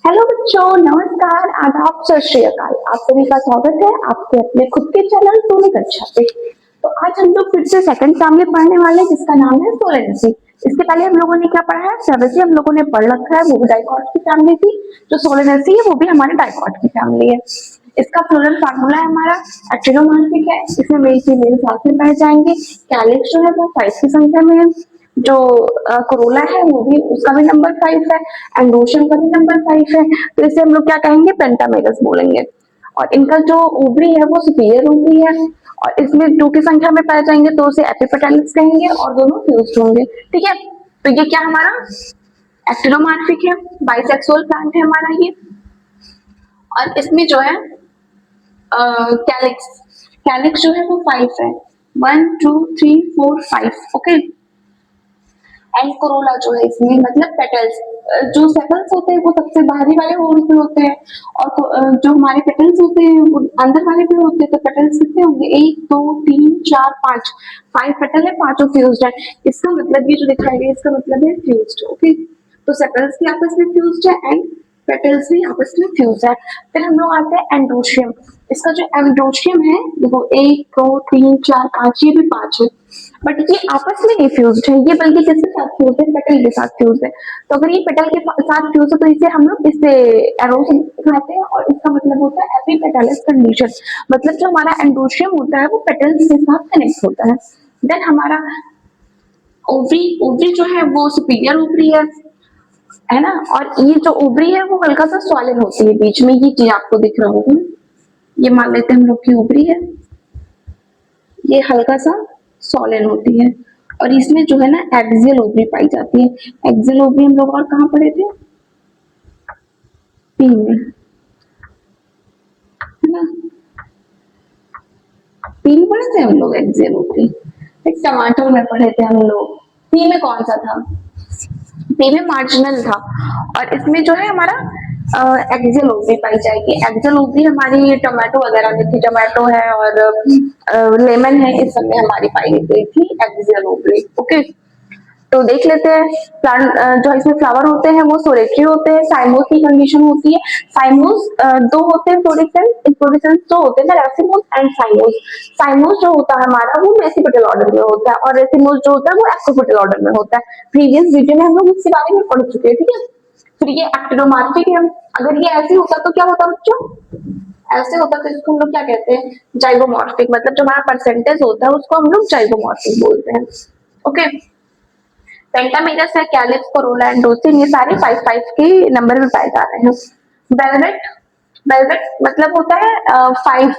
Hello बच्चों, नमस्कार, आदाब, सत श्री अकाल। आप सभी का स्वागत है आपके अपने खुद के चैनल सोनी कक्षा पे। तो आज हम लोग फिर से सेकंड फैमिली पढ़ने वाले हैं जिसका नाम है सोलेनेसी। इसके पहले हम लोगों ने क्या पढ़ा है? सेवेसी हम लोगों ने पढ़ रखा है, वो भी डाइकॉट की फैमिली थी। जो सोलेनेसी है वो भी हमारे डाइकॉट की फैमिली है। इसका फ्लोरल फार्मूला है हमारा एक्टिनोमार्फिक है। इसमें मेल फीमेल साथ में पाए जाएंगे। कैलिक्स जो है वो 5 की संख्या में है। जो कोरोला है वो भी, उसका भी नंबर 5 है। एंडोशियम का भी नंबर 5 है। तो इसे हम लोग क्या कहेंगे? पेंटामेरस बोलेंगे। और इनका जो ओवरी है वो सुपीरियर ओवरी है। और इसमें 2 की संख्या में पाए जाएंगे तो उसे एपिपेटालिस कहेंगे और दोनों फ्यूज्ड होंगे। ठीक है, तो ये क्या हमारा एक्टिनोमार्फिक है, बाइसेक्सुअल प्लांट है हमारा ये। और इसमें जो है कैलिक्स कैलिक्स जो है वो 5 है। 1 2 3 4 5। ओके, एंड कोरोला जो है इसमें मतलब पेटल्स, जो सेपल्स होते हैं वो सबसे बाहरी वाले होल्स में होते हैं। और जो हमारे पेटल्स होते हैं वो अंदर वाले भी होते हैं। तो पेटल्स कितने होंगे? 1 2 3 4 5। 5 पेटल है, पांचों फ्यूज्ड है। इसका मतलब ये जो दिखाई गया इसका मतलब है फ्यूज्ड। ओके, तो सेपल्स भी आपस में फ्यूज्ड है एंड पेटल्स भी आपस में फ्यूज है। फिर हम लोग आते हैं एंडोशियम। इसका जो एंडोशियम है देखो, 1 2 3 4 5, ये भी 5 है। बट ये आपस में नहीं फ्यूज्ड है, ये बल्कि किसके साथ फ्यूज है? पेटल के साथ फ्यूज है। तो अगर ये पेटल के साथ फ्यूज है तो इसे हम लोग इससे एरो से दिखाते हैं और इसका मतलब होता है एपीपेटालिस कंडीशन। मतलब जो हमारा एंडोशियम होता है वो पेटल्स के साथ कनेक्ट होता है। देन हमारा ओवरी ओवरी जो है वो सुपीरियर ओवरी है ना। और ये जो ओवरी है वो हल्का सा सॉलिड होती है, बीच में ये चीज आपको दिख रहा होगा। ये मान लेते हैं हम लोग की ओवरी है, ये हल्का सा सॉलिड होती है। और इसमें जो है ना एक्सियल ओवरी पाई जाती है। एक्सियल ओवरी हम लोग और कहाँ पढ़े थे? पी में, है ना। पी में पढ़े थे हम लोग एक्सियल ओवरी। एक टमाटर में पढ़े थे हम लोग। पी में कौन सा था? पी में मार्जिनल था। और इसमें जो है हमारा एक्सियल ओवरी पाई जाएगी। एक्सियल ओवरी हमारी टोमेटो वगैरह में थी, टोमेटो है और लेमन है, इस सब में हमारी पाई गई थी एक्सियल ओवरी। ओके, तो देख लेते हैं। प्लांट जो इसमें फ्लावर होते हैं वो सोलेटरी होते हैं। साइमोस की कंडीशन होती है। साइमोस दो होते हैं, इन्फ्लोरेसेंस दो होते हैं, रेसिमोस एंड साइमोस। साइमोस जो होता है हमारा वो मेसिपिटल ऑर्डर में होता है और रेसिमोस जो होता है वो एक्सोपिटल ऑर्डर में होता है। प्रीवियस वीडियो में हम लोग इसके बारे में पढ़ चुके हैं। ठीक है, फिर ये एक्टिनोमार्फिक है। अगर ये ऐसे होता तो क्या होता बच्चों? ऐसे होता तो इसको हम लोग क्या कहते हैं? जाइगोमॉर्फिक। मतलब जो हमारा परसेंटेज होता है उसको हम लोग जाइगोमॉर्फिक बोलते हैं। ओके, पेंटामेरस है, कैलिप्स, कोरोला एंड डोसिन, ये सारे 5 के नंबर में पाए जा रहे हैं। वेलवेट, वेलवेट मतलब होता है 5।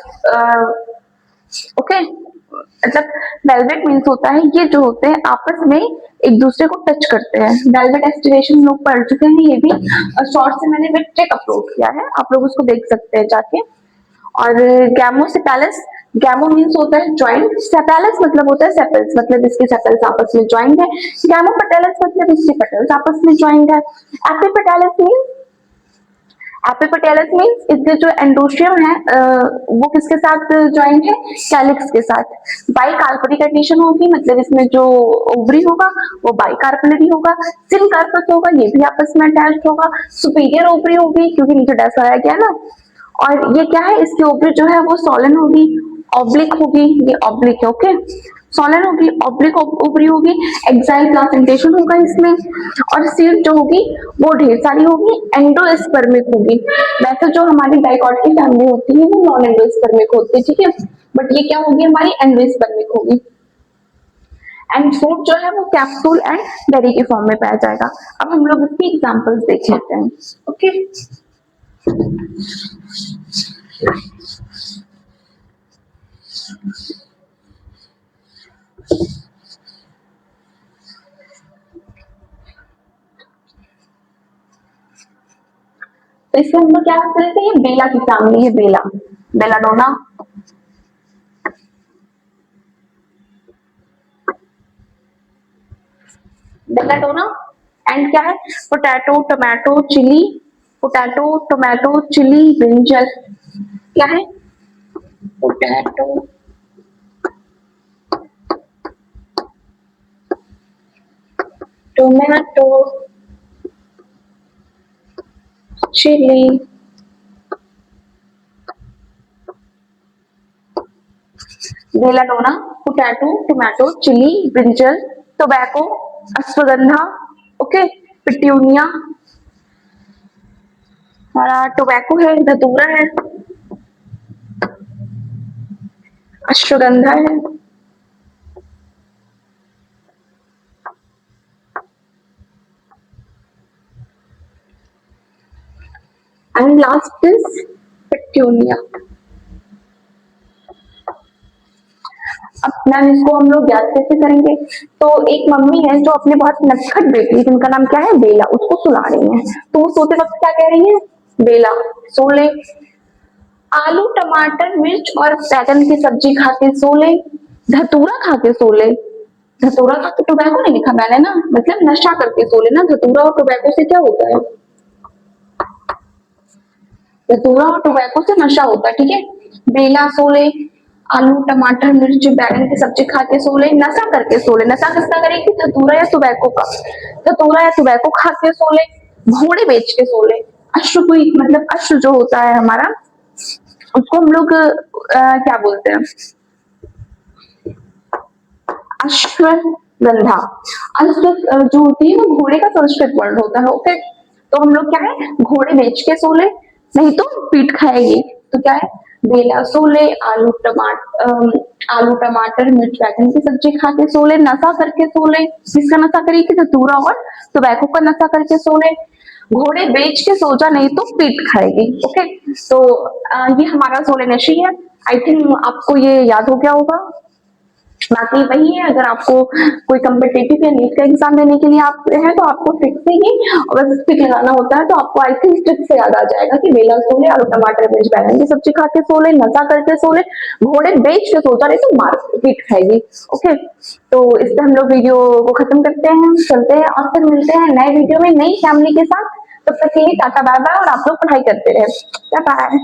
ओके, मतलब वेलवेट मीन्स होता है ये जो होते हैं आपस में एक दूसरे को टच करते हैं। वेलवेट एस्टिवेशन लोग पढ़ चुके हैं ये भी। शॉर्ट से मैंने ट्रिक अपलोड किया है, आप लोग उसको देख सकते हैं जाके। और गैमोसेपेलस, गैमो मीन्स होता है ज्वाइंट, सेपेलस मतलब होता है सेपल्स, मतलब इसके सेपल्स आपस में ज्वाइंट है। गैमोपेटलस मतलब इसके पेटल्स आपस में ज्वाइंट है। एपिपेटालस मीन्स, एपिपेटालस मीन्स इसके जो एंडोशियम है वो किसके साथ ज्वाइंट है? कैलिक्स के साथ। बाइकार्पली कंडीशन होगी, मतलब इसमें जो ओवरी होगा वो बाइकार्पलरी होगा। सिनकार्पस होगा, ये भी आपस में अटैच्ड होगा। सुपीरियर ओवरी होगी क्योंकि नीचे डैश आया गया ना। और ये क्या है? इसकी ओवरी जो है वो सोलन होगी, ऑब्लिक होगी, ये ऑब्लिक है। ओके, सोलन होगी, ऑब्लिक ओवरी होगी, एक्साइल प्लासेंटेशन होगा इसमें। और सीड जो होगी वो ढेर सारी होगी, एंडोस्पर्मिक होगी। वैसे जो हमारी डाइकॉट की फैमिली होती है वो नॉन एंडोस्पर्मिक होती है। ठीक है, बट ये क्या होगी? हमारी एंडोस्पर्मिक होगी। एंड फ्रूट जो है वो कैप्सूल एंड बेरी के फॉर्म में पाया जाएगा। अब हम लोग इसकी एग्जांपल्स देख लेते हैं। ओके, तो इसमें हम लोग क्या करते हैं? बेला की फैमिली है, बेला, बेलाडोना। बेलाडोना एंड क्या है? Potato, tomato, chilli, potato, tomato, chilli, brinjal. क्या है? Potato, tomato, chili, belladonna, potato, tomato, chili, brinjal, tobacco, ashwagandha, okay, petunia, हमारा टोबैको है, धतूरा है, अश्वगंधा है, एंड लास्ट इज पेट्यूनिया। अब मैम इसको हम लोग याद कैसे करेंगे? तो एक मम्मी है जो अपने बहुत नटखट बेटी जिनका नाम क्या है, बेला, उसको सुला रही है। तो वो सोते वक्त क्या कह रही है? बेला सो ले, आलू टमाटर मिर्च और बैगन की सब्जी खा के सो ले, धतूरा खा के सो ले। धतूरा का तो टोबैको नहीं लिखा मैंने ना, मतलब नशा करके सो ले ना। धतूरा और टोबैको से क्या होता है? धतूरा और टोबैको से नशा होता है, ठीक है। बेला सो ले, आलू टमाटर मिर्च बैगन की सब्जी खा के सो ले, नशा करके सो ले। नशा किसका करेगी? धतूरा या टोबैको का। धतूरा या टोबैको खा के सो ले, घोड़े बेच के सो ले। अश्व कोई मतलब अश्व जो होता है हमारा, उसको हम लोग क्या बोलते हैं? अश्वगंधा। अश्व जो होती है वो घोड़े का संस्कृत वर्ड होता है, ओके। तो हम लोग क्या है, घोड़े बेच के सो ले, नहीं तो पीट खाएगी। तो क्या है? बेला सो ले, आलू टमाटर मिर्च बैगन की सब्जी खा के सो ले, नशा करके सो ले। किसका नशा करेगी? धतूरा और टोबैको का नशा करके सो ले। घोड़े बेच के सो जा, नहीं तो पीट खाएगी, ओके। तो ये हमारा सोले नशी है। आई थिंक आपको ये याद हो गया होगा। बाकी वही है, अगर आपको कोई कम्पिटेटिव या नीट का एग्जाम देने के लिए आप है तो आपको ट्रिक से ही बस टिक लगाना होता है। तो आपको आई थिंक ट्रिक से याद आ जाएगा कि बेला सो ले, आलू टमाटर मिर्च बैगन की सब्जी खा के सो ले, नशा करके सो ले, घोड़े बेच के सो जा, नहीं तो मार पीट खाएगी, ओके। तो इससे हम लोग वीडियो को खत्म करते हैं, चलते हैं और फिर मिलते हैं नए वीडियो में नई फैमिली के साथ। तब तक के लिए टाटा बाय बाय, और आप लोग पढ़ाई करते रहे। Bye bye.